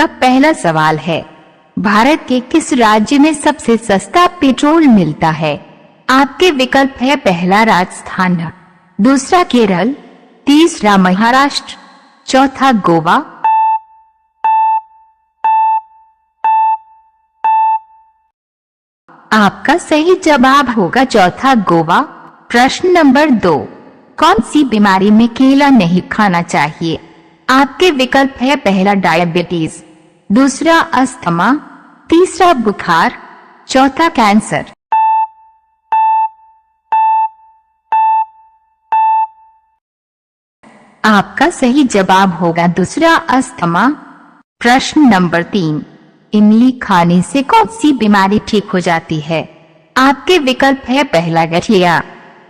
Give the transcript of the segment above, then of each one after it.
का पहला सवाल है, भारत के किस राज्य में सबसे सस्ता पेट्रोल मिलता है? आपके विकल्प है, पहला राजस्थान, दूसरा केरल, तीसरा महाराष्ट्र, चौथा गोवा। आपका सही जवाब होगा चौथा गोवा। प्रश्न नंबर 2, कौन सी बीमारी में केला नहीं खाना चाहिए? आपके विकल्प है, पहला डायबिटीज, दूसरा अस्थमा, तीसरा बुखार, चौथा कैंसर। आपका सही जवाब होगा दूसरा अस्थमा। प्रश्न नंबर 3, इमली खाने से कौन सी बीमारी ठीक हो जाती है? आपके विकल्प है, पहला गठिया,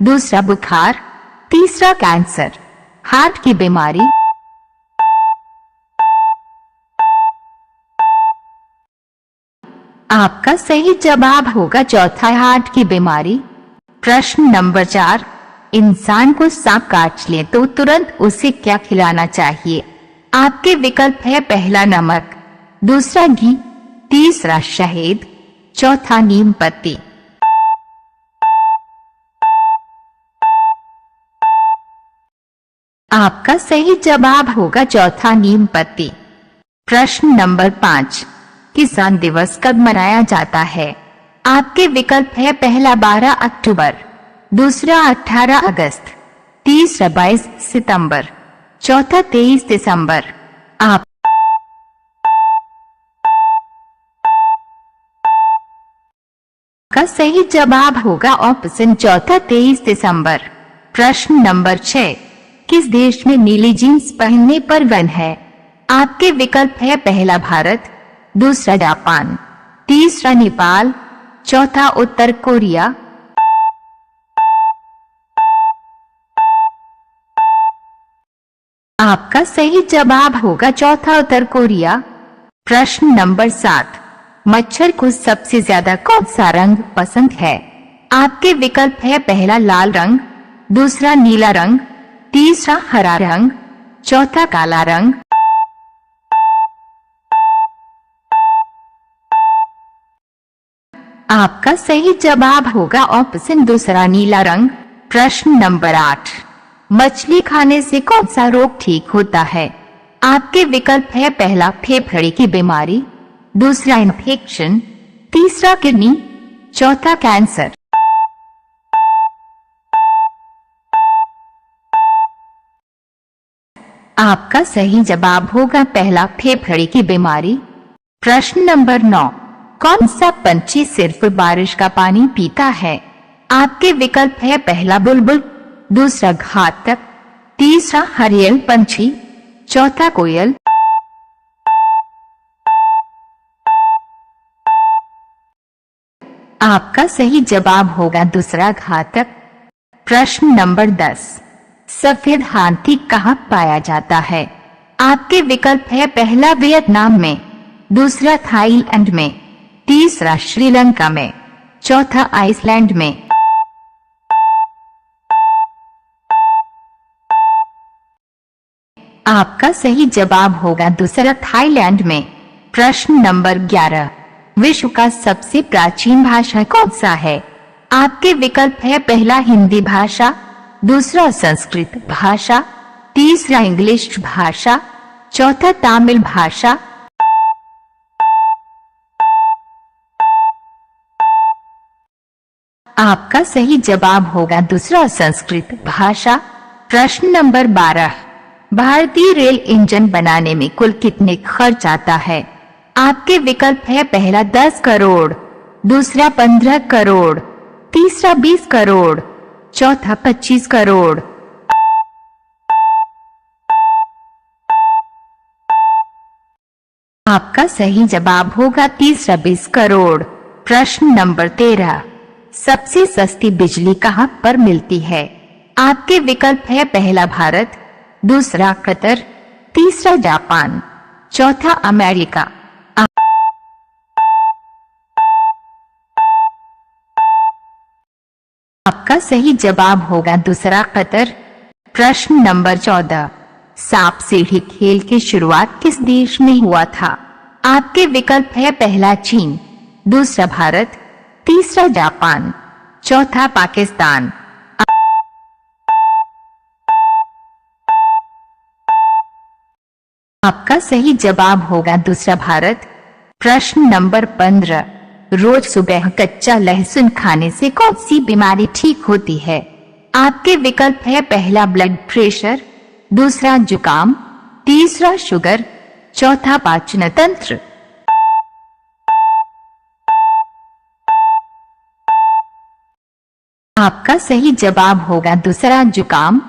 दूसरा बुखार, तीसरा कैंसर, हार्ट की बीमारी। आपका सही जवाब होगा चौथा, हार्ट की बीमारी। प्रश्न नंबर 4, इंसान को सांप काट ले तो तुरंत उसे क्या खिलाना चाहिए? आपके विकल्प है, पहला नमक, दूसरा घी, तीसरा शहद, चौथा नीम पत्ती। आपका सही जवाब होगा चौथा नीम पत्ती। प्रश्न नंबर 5, किसान दिवस कब मनाया जाता है? आपके विकल्प है, पहला 12 अक्टूबर, दूसरा 18 अगस्त, तीसरा 22 सितंबर, चौथा 23 दिसंबर। आपका सही जवाब होगा ऑप्शन चौथा, 23 दिसंबर। प्रश्न नंबर 6, किस देश में नीली जींस पहनने पर बैन है? आपके विकल्प है, पहला भारत, दूसरा जापान, तीसरा नेपाल, चौथा उत्तर कोरिया। आपका सही जवाब होगा चौथा उत्तर कोरिया। प्रश्न नंबर 7, मच्छर को सबसे ज्यादा कौन सा रंग पसंद है? आपके विकल्प है, पहला लाल रंग, दूसरा नीला रंग, तीसरा हरा रंग, चौथा काला रंग। आपका सही जवाब होगा ऑप्शन दूसरा, नीला रंग। प्रश्न नंबर 8, मछली खाने से कौन सा रोग ठीक होता है? आपके विकल्प है, पहला फेफड़े की बीमारी, दूसरा इन्फेक्शन, तीसरा किडनी, चौथा कैंसर। आपका सही जवाब होगा पहला, फेफड़े की बीमारी। प्रश्न नंबर 9, कौन सा पंछी सिर्फ बारिश का पानी पीता है? आपके विकल्प है, पहला बुलबुल, दूसरा घातक, तीसरा हरियल पंछी, चौथा कोयल। आपका सही जवाब होगा दूसरा घातक। प्रश्न नंबर 10, सफेद हाथी कहाँ पाया जाता है? आपके विकल्प है, पहला वियतनाम में, दूसरा थाईलैंड में, तीसरा श्रीलंका में, चौथा आइसलैंड में। आपका सही जवाब होगा दूसरा, थाईलैंड में। प्रश्न नंबर 11, विश्व का सबसे प्राचीन भाषा कौन सा है? आपके विकल्प है, पहला हिंदी भाषा, दूसरा संस्कृत भाषा, तीसरा इंग्लिश भाषा, चौथा तमिल भाषा। आपका सही जवाब होगा दूसरा, संस्कृत भाषा। प्रश्न नंबर 12, भारतीय रेल इंजन बनाने में कुल कितने खर्च आता है? आपके विकल्प है, पहला 10 करोड़, दूसरा 15 करोड़, तीसरा 20 करोड़, चौथा 25 करोड़। आपका सही जवाब होगा तीसरा, 20 करोड़। प्रश्न नंबर 13, सबसे सस्ती बिजली कहां पर मिलती है? आपके विकल्प है, पहला भारत, दूसरा कतर, तीसरा जापान, चौथा अमेरिका। आपका सही जवाब होगा दूसरा कतर। प्रश्न नंबर 14, सांप सीढ़ी खेल की शुरुआत किस देश में हुआ था? आपके विकल्प है पहला चीन, दूसरा भारत, तीसरा जापान, चौथा पाकिस्तान। आपका सही जवाब होगा दूसरा भारत। प्रश्न नंबर 15, रोज सुबह कच्चा लहसुन खाने से कौन सी बीमारी ठीक होती है? आपके विकल्प है पहला ब्लड प्रेशर, दूसरा जुकाम, तीसरा शुगर, चौथा पाचन तंत्र। आपका सही जवाब होगा दूसरा जुकाम।